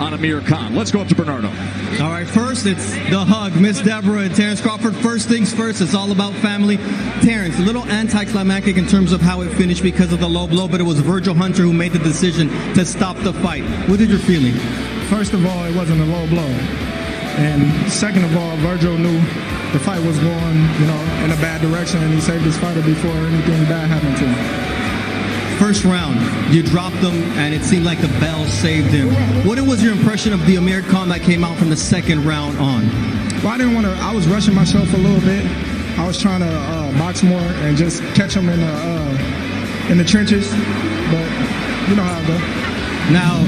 on Amir Khan. Let's go up to Bernardo. All right, first it's the hug. Miss Deborah and Terence Crawford. First things first, it's all about family. Terence, a little anticlimactic in terms of how it finished because of the low blow, but it was Virgil Hunter who made the decision to stop the fight. What did you feeling? First of all, it wasn't a low blow. And second of all, Virgil knew the fight was going, in a bad direction, and he saved his fighter before anything bad happened to him. First round, you dropped him, and it seemed like the bell saved him. What was your impression of the Amir Khan that came out from the second round on? Well, I was rushing myself a little bit. I was trying to box more and just catch him in the trenches, but you know how it goes. Now,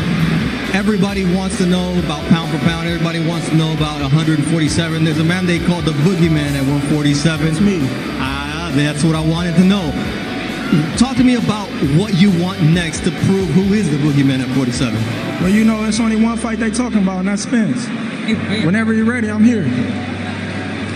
everybody wants to know about pound for pound. Everybody wants to know about 147. There's a man they call the boogeyman at 147. It's me. That's what I wanted to know. Talk to me about what you want next to prove who is the boogeyman at 47. Well, it's only one fight they talking about, and that's Spence. Whenever you're ready, I'm here.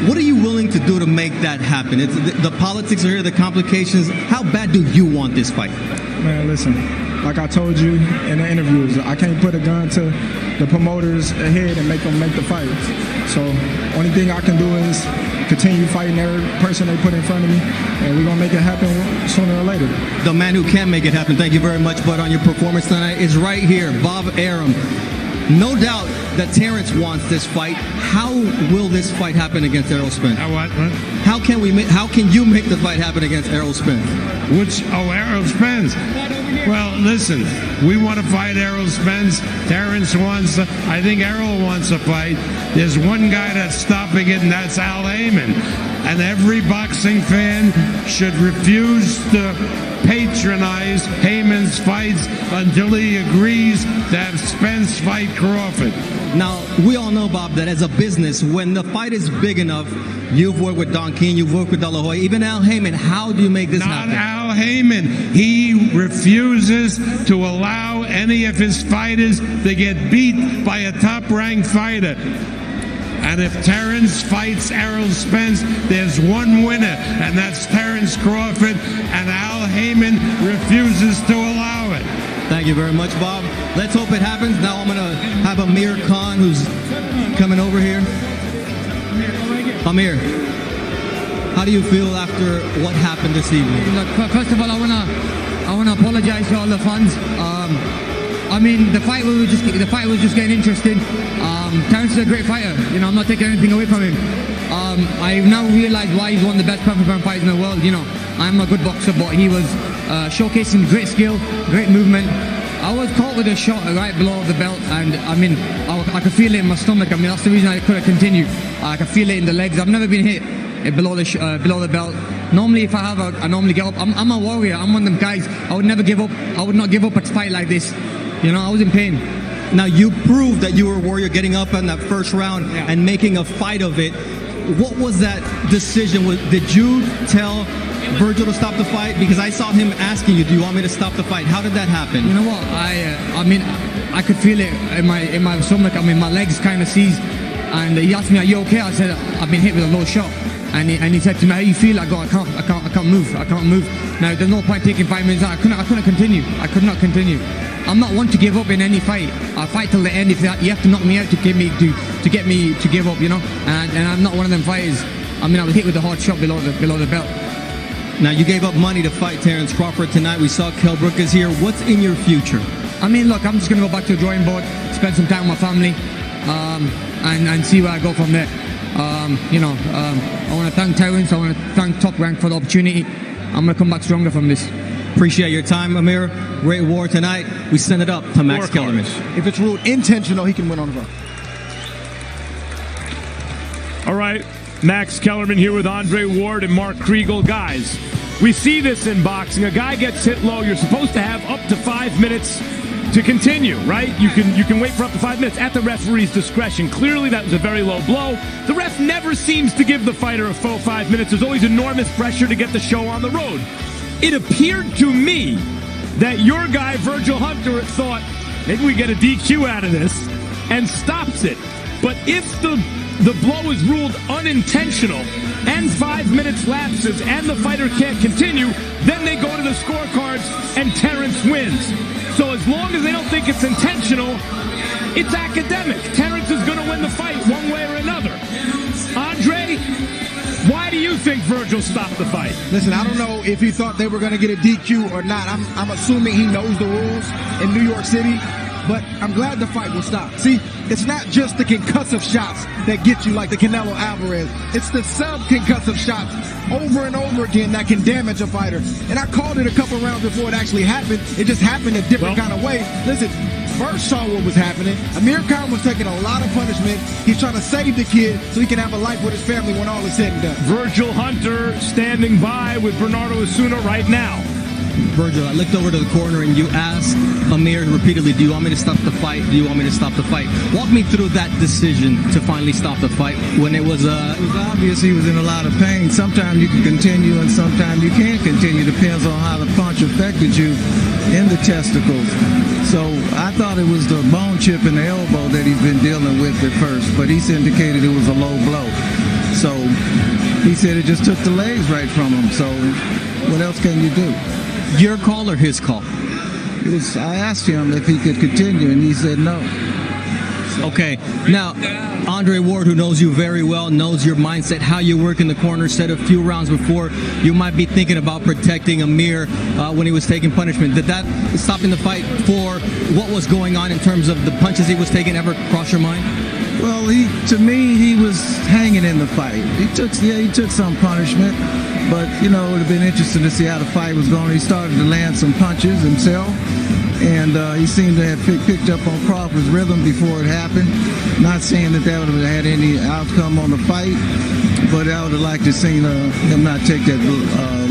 What are you willing to do to make that happen? It's the politics are here, the complications. How bad do you want this fight? Man, listen, like I told you in the interviews, I can't put a gun to the promoters' head and make them make the fight. So, only thing I can do is continue fighting every person they put in front of me, and we're going to make it happen sooner or later. The man who can make it happen, thank you very much, bud, on your performance tonight is right here, Bob Arum. No doubt that Terence wants this fight. How will this fight happen against Errol Spence? What? How can you make the fight happen against Errol Spence? Errol Spence. Well, listen, we want to fight Errol Spence. Terence wants I think Errol wants to fight. There's one guy that's stopping it, and that's Al Heyman. And every boxing fan should refuse to patronize Heyman's fights until he agrees to have Spence fight Crawford. Now, we all know, Bob, that as a business, when the fight is big enough, you've worked with Don King, you've worked with De La Hoya, even Al Heyman. How do you make this happen? Not Al Heyman. He refuses to allow any of his fighters to get beat by a top-ranked fighter. And if Terence fights Errol Spence, there's one winner, and that's Terence Crawford, and Al Heyman refuses to allow it. Thank you very much, Bob. Let's hope it happens. Now I'm going to have Amir Khan, who's coming over here. Amir, how do you feel after what happened this evening? Look, first of all, I wanna apologize to all the fans. The fight was just getting interesting. Terence is a great fighter. I'm not taking anything away from him. I now realize why he's one of the best pound-for-pound fighters in the world. I'm a good boxer, but he was showcasing great skill, great movement. I was caught with a shot right below the belt, and I could feel it in my stomach. That's the reason I couldn't continue. I could feel it in the legs. I've never been hit below the belt. Normally, if I have I normally get up. I'm a warrior. I'm one of them guys. I would never give up. I would not give up a fight like this. I was in pain. Now, you proved that you were a warrior getting up in that first round and making a fight of it. What was that decision? Did you tell Virgil to stop the fight? Because I saw him asking you, do you want me to stop the fight? How did that happen? You know what? I could feel it in my stomach. My legs kind of seized. And he asked me, are you okay? I said, I've been hit with a low shot. And he said to me, how you feel? I go, I can't move. Now, there's no point taking 5 minutes out. I couldn't continue. I could not continue. I'm not one to give up in any fight. I fight till the end. If you have to knock me out to get me to give up, And I'm not one of them fighters. I was hit with a hard shot below the belt. Now, you gave up money to fight Terence Crawford tonight. We saw Kell Brook is here. What's in your future? Look, I'm just going to go back to the drawing board, spend some time with my family, and see where I go from there. I want to thank Terence. I want to thank Top Rank for the opportunity. I'm going to come back stronger from this. Appreciate your time, Amir. Great war tonight. We send it up to Max Kellerman. If it's ruled intentional, he can win on the road. All right, Max Kellerman here with Andre Ward and Mark Kriegel. Guys, we see this in boxing. A guy gets hit low. You're supposed to have up to 5 minutes to continue, right? You can wait for up to 5 minutes at the referee's discretion. Clearly, that was a very low blow. The ref never seems to give the fighter a full 5 minutes. There's always enormous pressure to get the show on the road. It appeared to me that your guy, Virgil Hunter, thought, maybe we get a DQ out of this, and stops it. But if the blow is ruled unintentional and 5 minutes lapses and the fighter can't continue, then they go to the scorecards and Terence wins. So as long as they don't think it's intentional, It's academic. Terence is going to win the fight one way or another. Andre, why do you think Virgil stopped the fight? Listen, I don't know if he thought they were going to get a DQ or not. I'm assuming he knows the rules in New York City, but I'm glad the fight will stop. See, it's not just the concussive shots that get you like the Canelo Alvarez. It's the sub-concussive shots over and over again that can damage a fighter. And I called it a couple rounds before it actually happened. It just happened a different kind of way. Listen, first saw what was happening. Amir Khan was taking a lot of punishment. He's trying to save the kid so he can have a life with his family when all is said and done. Virgil Hunter standing by with Bernardo Osuna right now. Virgil, I looked over to the corner and you asked Amir repeatedly, do you want me to stop the fight? Do you want me to stop the fight? Walk me through that decision to finally stop the fight when it was obvious he was in a lot of pain. Sometimes you can continue and sometimes you can't continue. Depends on how the punch affected you in the testicles. So I thought it was the bone chip in the elbow that he's been dealing with at first, but he's indicated it was a low blow. So he said it just took the legs right from him. So what else can you do? your call or his call? I asked him if he could continue, and he said no. Okay. Now, Andre Ward, who knows you very well, knows your mindset, how you work in the corner, said a few rounds before you might be thinking about protecting Amir when he was taking punishment. Did that stopping the fight for what was going on in terms of the punches he was taking ever cross your mind? Well, to me, he was hanging in the fight. He took some punishment, but it would have been interesting to see how the fight was going. He started to land some punches himself, and he seemed to have picked up on Crawford's rhythm before it happened. Not saying that would have had any outcome on the fight, but I would have liked to see him not take that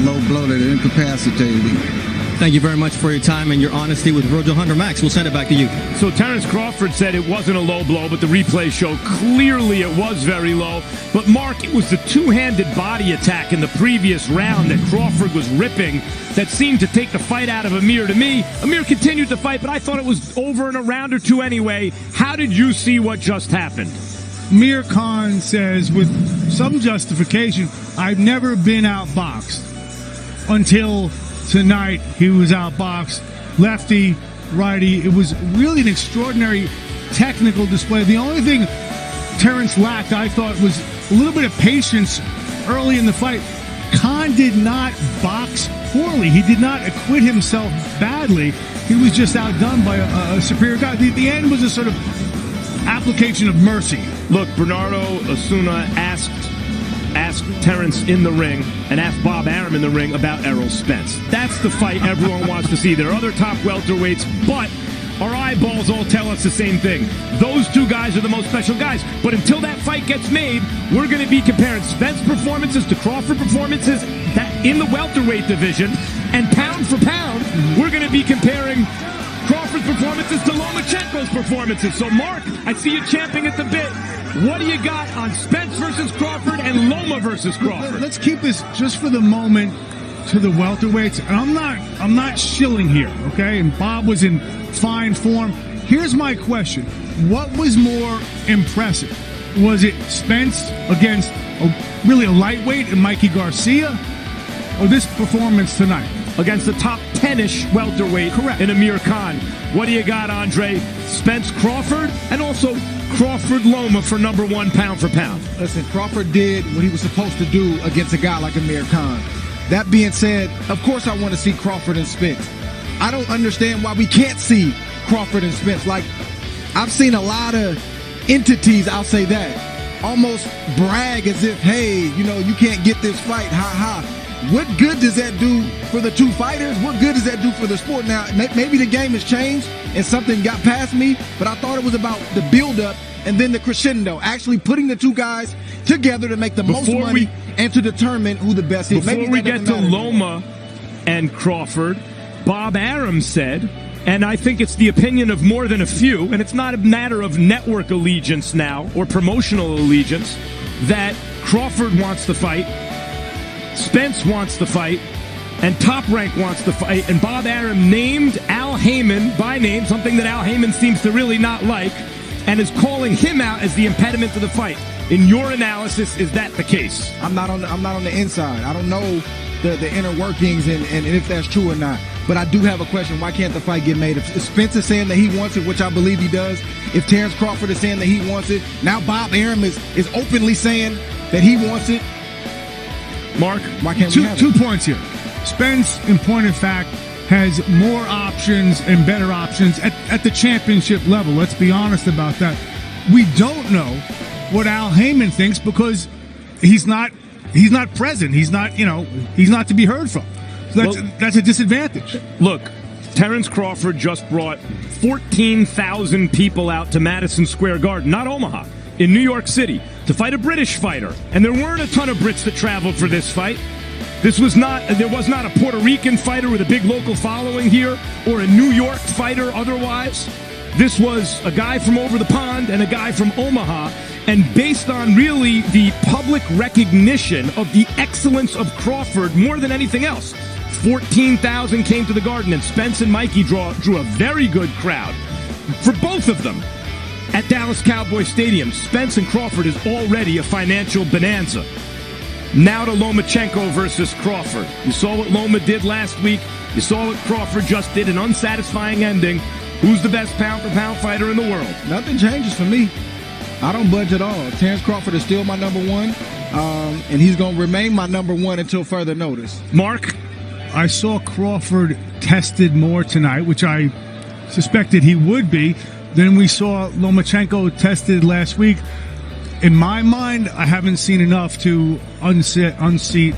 low blow that incapacitated him. Thank you very much for your time and your honesty with Virgil Hunter. Max, we'll send it back to you. So Terence Crawford said it wasn't a low blow, but the replay showed clearly it was very low. But Mark, it was the two-handed body attack in the previous round that Crawford was ripping that seemed to take the fight out of Amir. To me, Amir continued to fight, but I thought it was over in a round or two anyway. How did you see what just happened? Amir Khan says, with some justification, I've never been outboxed until tonight. He was outboxed, lefty, righty. It was really an extraordinary technical display. The only thing Terence lacked, I thought, was a little bit of patience early in the fight. Khan did not box poorly. He did not acquit himself badly. He was just outdone by a superior guy. The end was a sort of application of mercy. Look, Bernardo Osuna asked Terence in the ring and asked Bob Arum in the ring about Errol Spence. That's the fight everyone wants to see. There are other top welterweights, but our eyeballs all tell us the same thing. Those two guys are the most special guys. But until that fight gets made, we're going to be comparing Spence performances to Crawford performances in the welterweight division. And pound for pound, we're going to be comparing Crawford's performances to Lomachenko's performances. So, Mark, I see you champing at the bit. What do you got on Spence versus Crawford and Loma versus Crawford? Let's keep this just for the moment to the welterweights. And I'm not shilling here, okay? And Bob was in fine form. Here's my question. What was more impressive? Was it Spence against really a lightweight in Mikey Garcia, or this performance tonight? Against the top 10-ish welterweight. Correct. In Amir Khan. What do you got, Andre? Spence Crawford and also Crawford Loma for number one pound for pound. Listen, Crawford did what he was supposed to do against a guy like Amir Khan. That being said, of course I want to see Crawford and Spence. I don't understand why we can't see Crawford and Spence. Like, I've seen a lot of entities, I'll say that, almost brag as if, hey, you can't get this fight, ha ha. What good does that do for the two fighters? What good does that do for the sport? Now, maybe the game has changed and something got past me, but I thought it was about the build-up and then the crescendo, actually putting the two guys together to make the most money and to determine who the best is. Before we get to Loma and Crawford, Bob Arum said, and I think it's the opinion of more than a few, and it's not a matter of network allegiance now or promotional allegiance, that Crawford wants the fight, Spence wants the fight, and Top Rank wants the fight, and Bob Arum named Al Heyman by name, something that Al Heyman seems to really not like, and is calling him out as the impediment to the fight. In your analysis, is that the case? I'm not on the inside. I don't know the inner workings and if that's true or not. But I do have a question. Why can't the fight get made? If Spence is saying that he wants it, which I believe he does, if Terence Crawford is saying that he wants it, now Bob Arum is openly saying that he wants it. Mark, why can't we have two it? points here. Spence, in point of fact, has more options and better options at the championship level. Let's be honest about that. We don't know what Al Heyman thinks because he's not present. He's not to be heard from. So that's a disadvantage. Look, Terence Crawford just brought 14,000 people out to Madison Square Garden, not Omaha, in New York City, to fight a British fighter. And there weren't a ton of Brits that traveled for this fight. There was not a Puerto Rican fighter with a big local following here, or a New York fighter otherwise. This was a guy from over the pond and a guy from Omaha. And based on really the public recognition of the excellence of Crawford more than anything else, 14,000 came to the Garden, and Spence and Mikey drew a very good crowd for both of them at Dallas Cowboy Stadium. Spence and Crawford is already a financial bonanza. Now to Lomachenko versus Crawford. You saw what Loma did last week. You saw what Crawford just did, an unsatisfying ending. Who's the best pound-for-pound fighter in the world? Nothing changes for me. I don't budge at all. Terence Crawford is still my number one, and he's going to remain my number one until further notice. Mark? I saw Crawford tested more tonight, which I suspected he would be, than we saw Lomachenko tested last week. In my mind, I haven't seen enough to unseat.